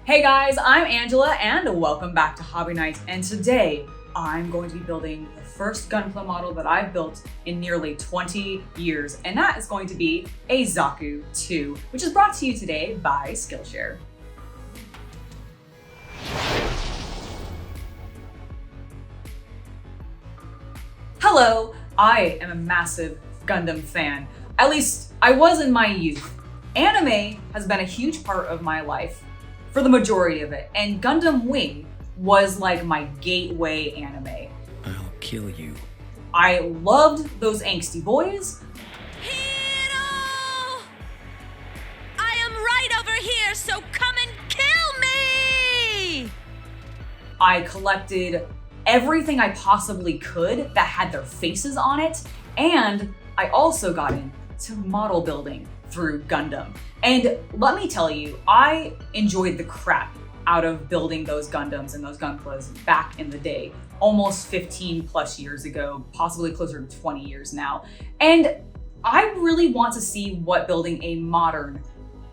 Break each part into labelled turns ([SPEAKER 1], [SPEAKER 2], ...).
[SPEAKER 1] Hey guys, I'm Angela and welcome back to Hobby Night, and today I'm going to be building the first Gunpla model that I've built in nearly 20 years, and that is going to be a Zaku II, which is brought to you today by Skillshare. Hello, I am a massive Gundam fan. At least I was in my youth. Anime has been a huge part of my life for the majority of it, and Gundam Wing was like my gateway anime.
[SPEAKER 2] I'll kill you.
[SPEAKER 1] I loved those angsty boys.
[SPEAKER 3] Hero! I am right over here, so come and kill me!
[SPEAKER 1] I collected everything I possibly could that had their faces on it, and I also got into model building through Gundam. And let me tell you, I enjoyed the crap out of building those Gundams and those Gunplas back in the day, almost 15 plus years ago, possibly closer to 20 years now. And I really want to see what building a modern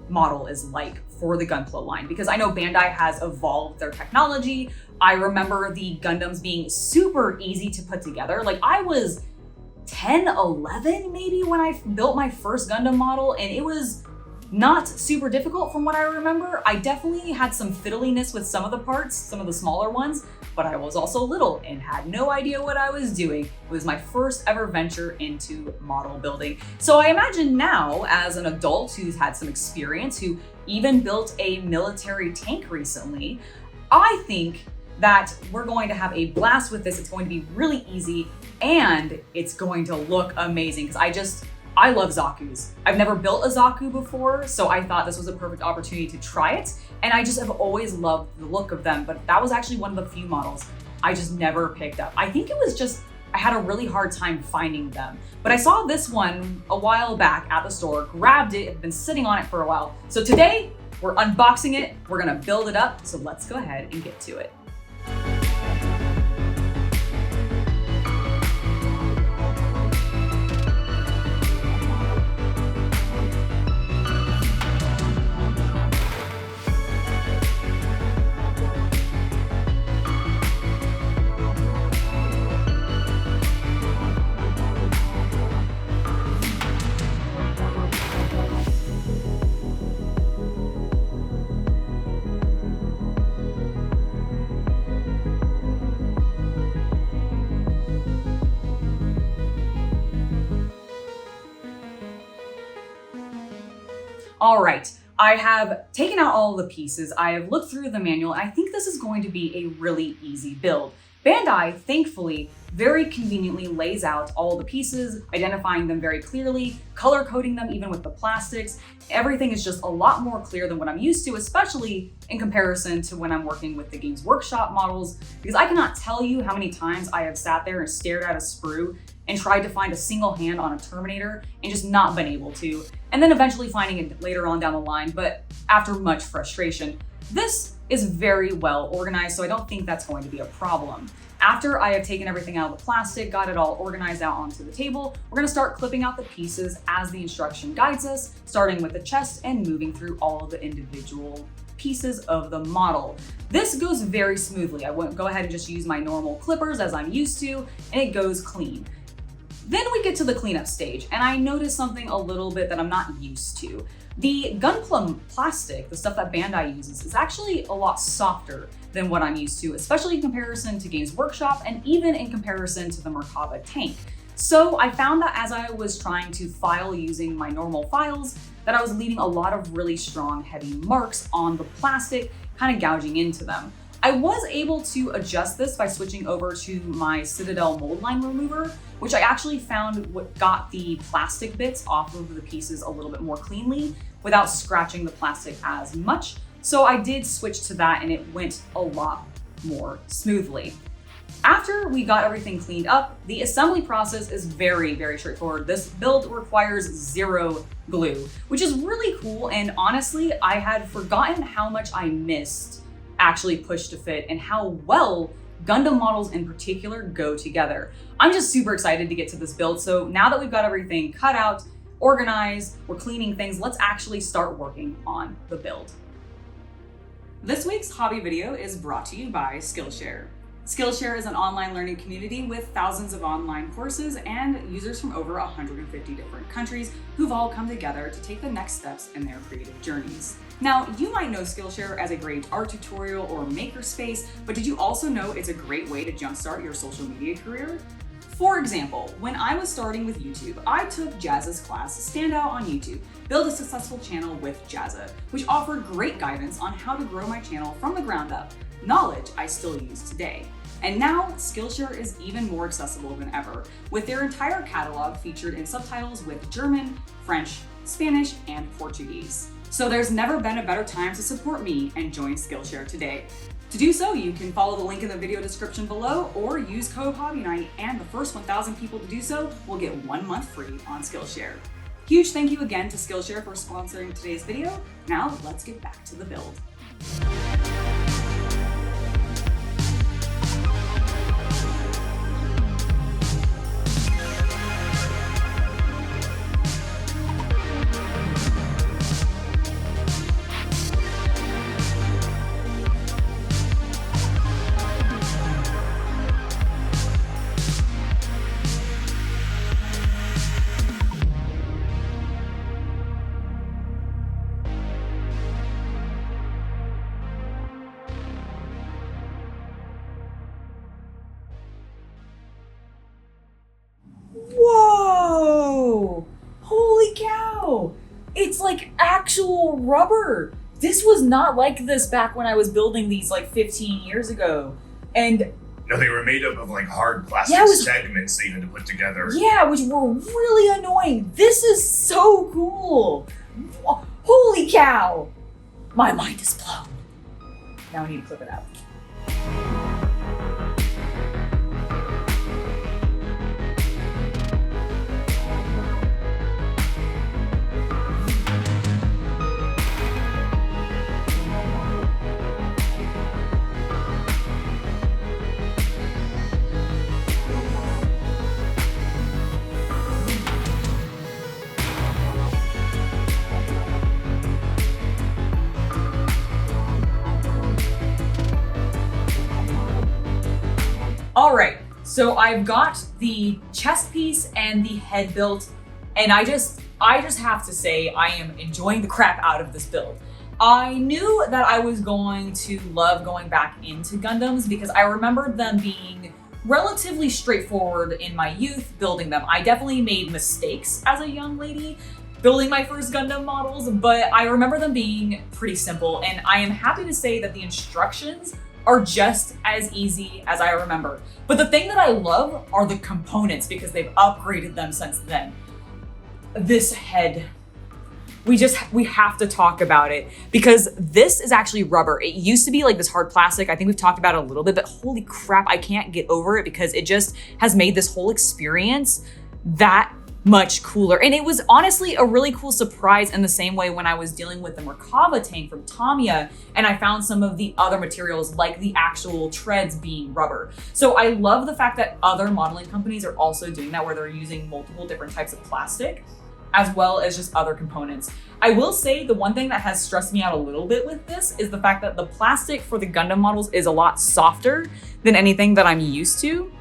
[SPEAKER 1] model is like for the Gunpla line, because I know Bandai has evolved their technology. I remember the Gundams being super easy to put together. Like I was 10, 11 maybe when I built my first Gundam model, and it was not super difficult from what I remember. I definitely had some fiddliness with some of the parts, some of the smaller ones, but I was also little and had no idea what I was doing. It was my first ever venture into model building. So I imagine now, as an adult who's had some experience, who even built a military tank recently, I think that we're going to have a blast with this. It's going to be really easy and it's going to look amazing, because I love Zakus. I've never built a Zaku before, so I thought this was a perfect opportunity to try it. And I just have always loved the look of them, but that was actually one of the few models I just never picked up. I think it was just, I had a really hard time finding them. But I saw this one a while back at the store, grabbed it, have been sitting on it for a while. So today, we're unboxing it, we're gonna build it up, so let's go ahead and get to it. All right, I have taken out all the pieces. I have looked through the manual, and I think this is going to be a really easy build. Bandai, thankfully, very conveniently lays out all the pieces, identifying them very clearly, color coding them even with the plastics. Everything is just a lot more clear than what I'm used to, especially in comparison to when I'm working with the Games Workshop models, because I cannot tell you how many times I have sat there and stared at a sprue and tried to find a single hand on a Terminator and just not been able to, and then eventually finding it later on down the line, but after much frustration. This is very well organized, so I don't think that's going to be a problem. After I have taken everything out of the plastic, got it all organized out onto the table, we're gonna start clipping out the pieces as the instruction guides us, starting with the chest and moving through all of the individual pieces of the model. This goes very smoothly. I won't go ahead and just use my normal clippers as I'm used to, and it goes clean. Then we get to the cleanup stage, and I noticed something a little bit that I'm not used to. The Gunpla plastic, the stuff that Bandai uses, is actually a lot softer than what I'm used to, especially in comparison to Games Workshop and even in comparison to the Merkava tank. So I found that as I was trying to file using my normal files, that I was leaving a lot of really strong, heavy marks on the plastic, kind of gouging into them. I was able to adjust this by switching over to my Citadel mold line remover, which I actually found what got the plastic bits off of the pieces a little bit more cleanly without scratching the plastic as much. So I did switch to that and it went a lot more smoothly. After we got everything cleaned up, the assembly process is very, very straightforward. This build requires 0 glue, which is really cool. And honestly, I had forgotten how much I missed actually push to fit and how well Gundam models in particular go together. I'm just super excited to get to this build. So now that we've got everything cut out, organized, we're cleaning things, let's actually start working on the build. This way Today's hobby video is brought to you by Skillshare. Skillshare is an online learning community with thousands of online courses and users from over 150 different countries who've all come together to take the next steps in their creative journeys. Now, you might know Skillshare as a great art tutorial or makerspace, but did you also know it's a great way to jumpstart your social media career? For example, when I was starting with YouTube, I took Jazza's class Stand Out on YouTube, Build a Successful Channel with Jazza, which offered great guidance on how to grow my channel from the ground up, knowledge I still use today. And now, Skillshare is even more accessible than ever, with their entire catalog featured in subtitles with German, French, Spanish, and Portuguese. So there's never been a better time to support me and join Skillshare today. To do so, you can follow the link in the video description below or use code HOBBYNIGHT, and the first 1,000 people to do so will get 1 month free on Skillshare. Huge thank you again to Skillshare for sponsoring today's video. Now let's get back to the build. Whoa! Holy cow! It's like actual rubber. This was not like this back when I was building these like 15 years ago. And
[SPEAKER 2] no, they were made up of like hard plastic segments that you had to put together.
[SPEAKER 1] Yeah, which were really annoying. This is so cool. Holy cow! My mind is blown. Now I need to clip it out. All right, so I've got the chest piece and the head built, and I just have to say I am enjoying the crap out of this build. I knew that I was going to love going back into Gundams because I remembered them being relatively straightforward in my youth building them. I definitely made mistakes as a young lady building my first Gundam models, but I remember them being pretty simple, and I am happy to say that the instructions are just as easy as I remember. But the thing that I love are the components because they've upgraded them since then. This head, we have to talk about it because this is actually rubber. It used to be like this hard plastic. I think we've talked about it a little bit, but holy crap, I can't get over it because it just has made this whole experience that much cooler. And it was honestly a really cool surprise in the same way when I was dealing with the Merkava tank from Tamiya and I found some of the other materials like the actual treads being rubber. So I love the fact that other modeling companies are also doing that where they're using multiple different types of plastic as well as just other components. I will say the one thing that has stressed me out a little bit with this is the fact that the plastic for the Gundam models is a lot softer than anything that I'm used to.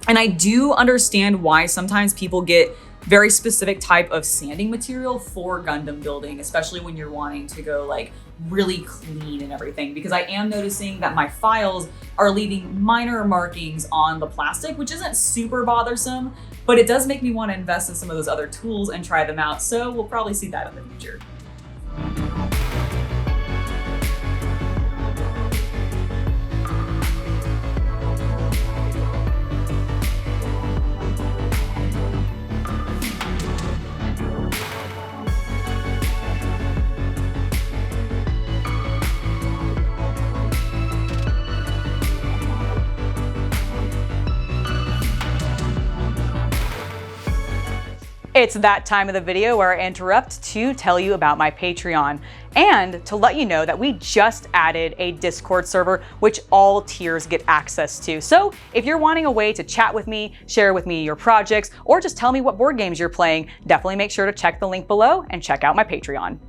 [SPEAKER 1] And I do understand why sometimes people get very specific type of sanding material for Gundam building, especially when you're wanting to go like really clean and everything, because I am noticing that my files are leaving minor markings on the plastic, which isn't super bothersome, but it does make me want to invest in some of those other tools and try them out. So we'll probably see that in the future. It's that time of the video where I interrupt to tell you about my Patreon and to let you know that we just added a Discord server which all tiers get access to. So if you're wanting a way to chat with me, share with me your projects, or just tell me what board games you're playing, definitely make sure to check the link below and check out my Patreon.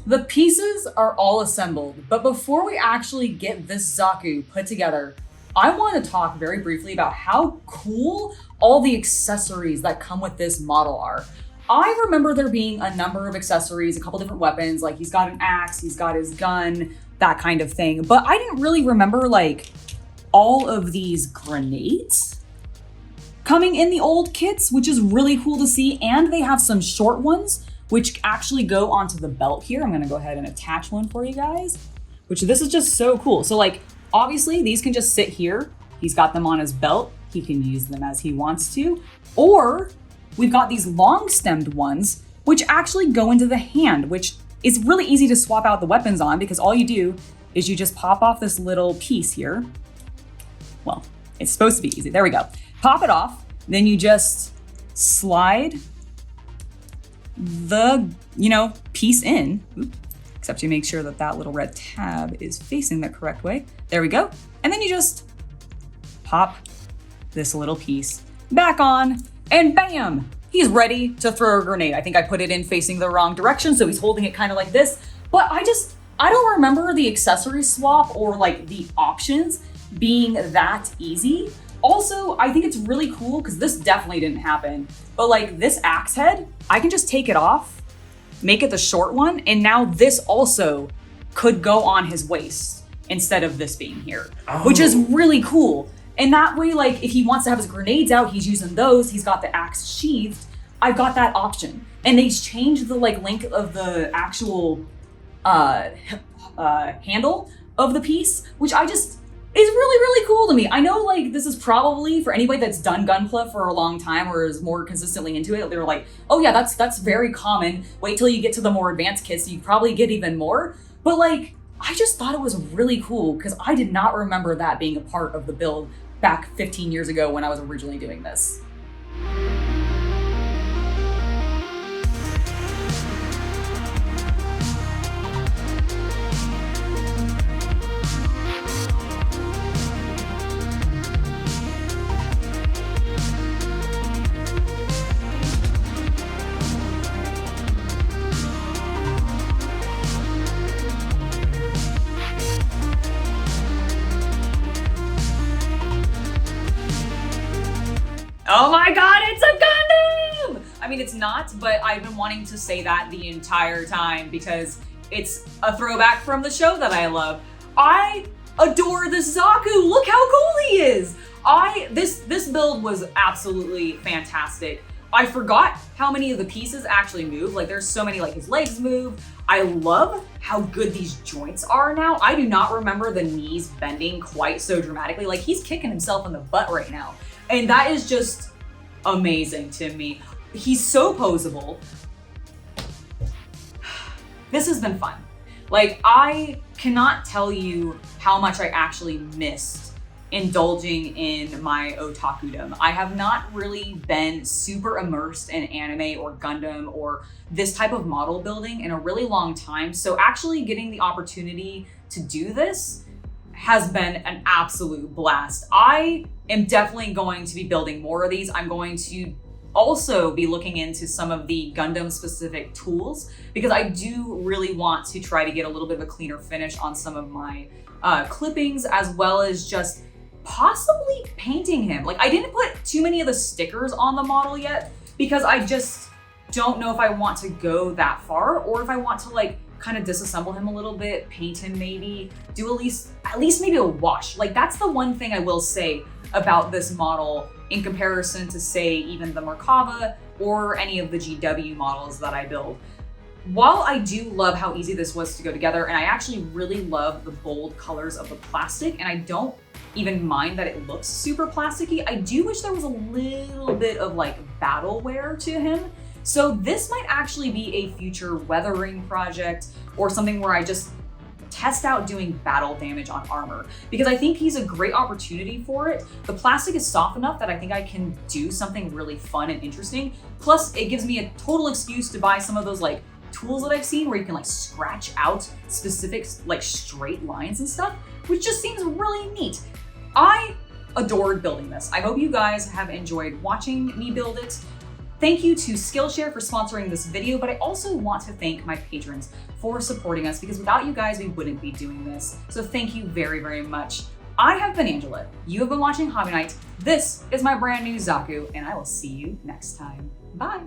[SPEAKER 1] The pieces are all assembled, but before we actually get this Zaku put together, I want to talk very briefly about how cool all the accessories that come with this model are. I remember there being a number of accessories, a couple different weapons, like he's got an axe, he's got his gun, that kind of thing. But I didn't really remember like all of these grenades coming in the old kits, which is really cool to see. And they have some short ones, which actually go onto the belt here. I'm gonna go ahead and attach one for you guys, which this is just so cool. So like, obviously these can just sit here. He's got them on his belt. He can use them as he wants to. Or we've got these long stemmed ones, which actually go into the hand, which is really easy to swap out the weapons on because all you do is you just pop off this little piece here. Well, it's supposed to be easy. There we go. Pop it off. Then you just slide the, piece in. Oops. Except you make sure that that little red tab is facing the correct way. There we go. And then you just pop this little piece back on and bam, he's ready to throw a grenade. I think I put it in facing the wrong direction, so he's holding it kind of like this. But I don't remember the accessory swap or like the options being that easy. Also, I think it's really cool because this definitely didn't happen, but like this axe head, I can just take it off, make it the short one, and now this also could go on his waist instead of this being here, which is really cool. And that way, like if he wants to have his grenades out, he's using those, he's got the axe sheathed, I've got that option. And they changed the like length of the actual handle of the piece, which is really, really cool to me. I know like this is probably for anybody that's done Gunpla for a long time or is more consistently into it, they're like, oh yeah, that's very common. Wait till you get to the more advanced kits, you probably get even more. But like, I just thought it was really cool because I did not remember that being a part of the build back 15 years ago when I was originally doing this. Oh my God, it's a Gundam! I mean, it's not, but I've been wanting to say that the entire time because it's a throwback from the show that I love. I adore this Zaku. Look how cool he is. This build was absolutely fantastic. I forgot how many of the pieces actually move. Like there's so many, like his legs move. I love how good these joints are now. I do not remember the knees bending quite so dramatically. Like he's kicking himself in the butt right now. And that is just amazing to me. He's so posable. This has been fun. Like, I cannot tell you how much I actually missed indulging in my otakudom. I have not really been super immersed in anime or Gundam or this type of model building in a really long time. So actually getting the opportunity to do this has been an absolute blast. I am definitely going to be building more of these. I'm going to also be looking into some of the Gundam specific tools because I do really want to try to get a little bit of a cleaner finish on some of my clippings, as well as just possibly painting him. Like I didn't put too many of the stickers on the model yet because I just don't know if I want to go that far or if I want to like kind of disassemble him a little bit, paint him maybe, do at least maybe a wash. Like that's the one thing I will say about this model in comparison to say even the Merkava or any of the GW models that I build. While I do love how easy this was to go together, and I actually really love the bold colors of the plastic, and I don't even mind that it looks super plasticky, I do wish there was a little bit of like battle wear to him. So this might actually be a future weathering project or something where I just test out doing battle damage on armor because I think he's a great opportunity for it. The plastic is soft enough that I think I can do something really fun and interesting. Plus it gives me a total excuse to buy some of those like tools that I've seen where you can like scratch out specific like straight lines and stuff, which just seems really neat. I adored building this. I hope you guys have enjoyed watching me build it. Thank you to Skillshare for sponsoring this video, but I also want to thank my patrons for supporting us because without you guys, we wouldn't be doing this. So thank you very, very much. I have been Angela. You have been watching Hobby Night. This is my brand new Zaku, and I will see you next time. Bye.